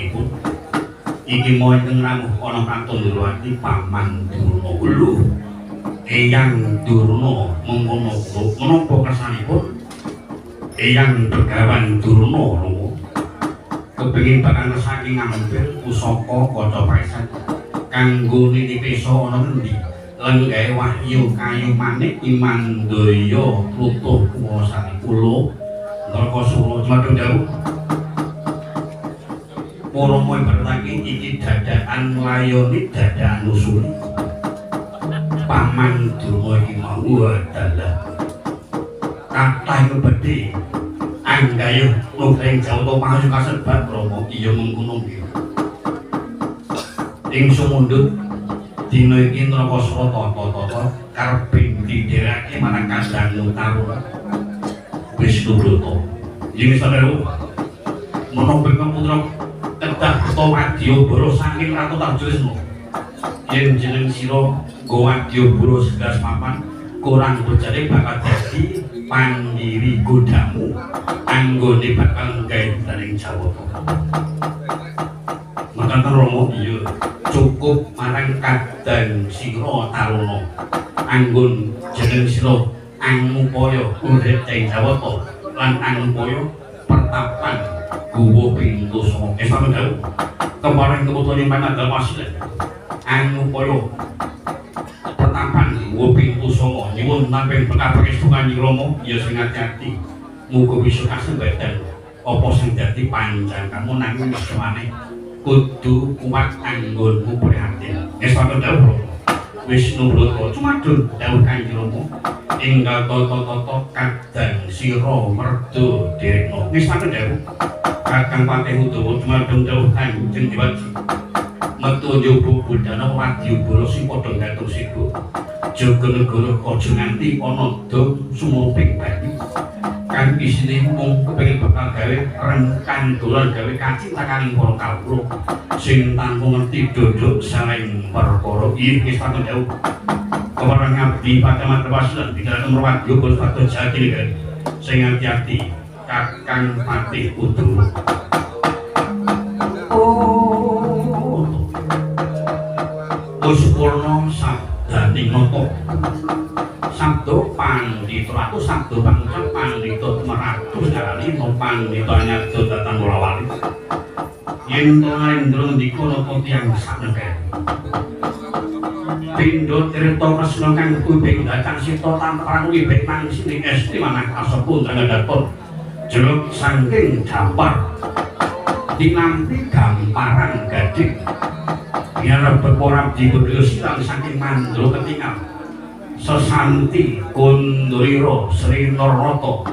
sanesipun iki mau ingkang rawuh ana pratandrawati Paman Durna Ulu Eyang Durna mengkono menapa kersanipun Eyang Begawan Durna lho kepengin bakal saking ngambil pusaka kaca preset kanggo nitipesa ana ngendi lan gawe wahyu kayu manik imandaya plutuh kuwasane kula Ngarkasura madhep dawuh para moy bertaki iki dadakan nglayoni dadakan usuli Paman Durna iki mau adalah kathah kebedhe anggayuh nukring Jawata pangayu kasebat Rama iya mengkono nggih ing sumundhut dina iki Nrakasura tata-tata karep didherake marang Kandang Taruna Wisnubrata ing sadaya menapa putra kedah Wadyabara saking Ratu Tarjusna yen jeneng sira nggo Wadyabara segas papan kurang berjare bakal dadi pandiri godamu anggone bakal gawe daring Jawata makaten Rama iya cukup marang Kandang sira Taruna anggon jeneng sira angupaya urip ing Jawata lan angupaya pertapan guwa pintu sanga esame dawuh kemarin kebutuhan panandal pasilen angupaya pertapan guwa pintu sanga nyuwun nampi pekapangestu Kanjeng Rama ya sing ati-ati muga bisa kasembadan apa sing dadi panjang kamu nanging wiswane kudu kuat anggonmu prihatin esame dawuh Wisnubrata cumadun dawuh Kanjeng Rama ingkang tata-tata Kandang sira merda direkna esame dawuh Kakang Patih Udawa cumadun dawuh Kanjeng Diwaji metu nyoba budana Wadyabara sing padha ngatur sibuk Jaganegara aja nganti ana dom sumuping banyu kang isine mung kepengin bakal gawe rengkan dolan gawe kacitakaning para kawula sing tanpa ngerti dodok saling perkara iki wis patut dawuh kemarang ngabdi Pacamat Wasilan dinamakan Wadyabara Pato Jati sing ati-ati Kakang Patih Udawa Pusupurna sabdaning nata sabda pandhita ratu sabda pangucap pandhita meratu ngarani no pandhita nyabda datang mulawali yen Narendra ndika napa tiyang sakneke pindha tirta kresna kang kuwi datang sita tanpa wibet nang sini esti manah kasepun tangadaton jeluk saking dampar dinampi gamparan gading biar berporab di berdua silang saking mandro ketinggal sesanti kunduriro Sri Norroto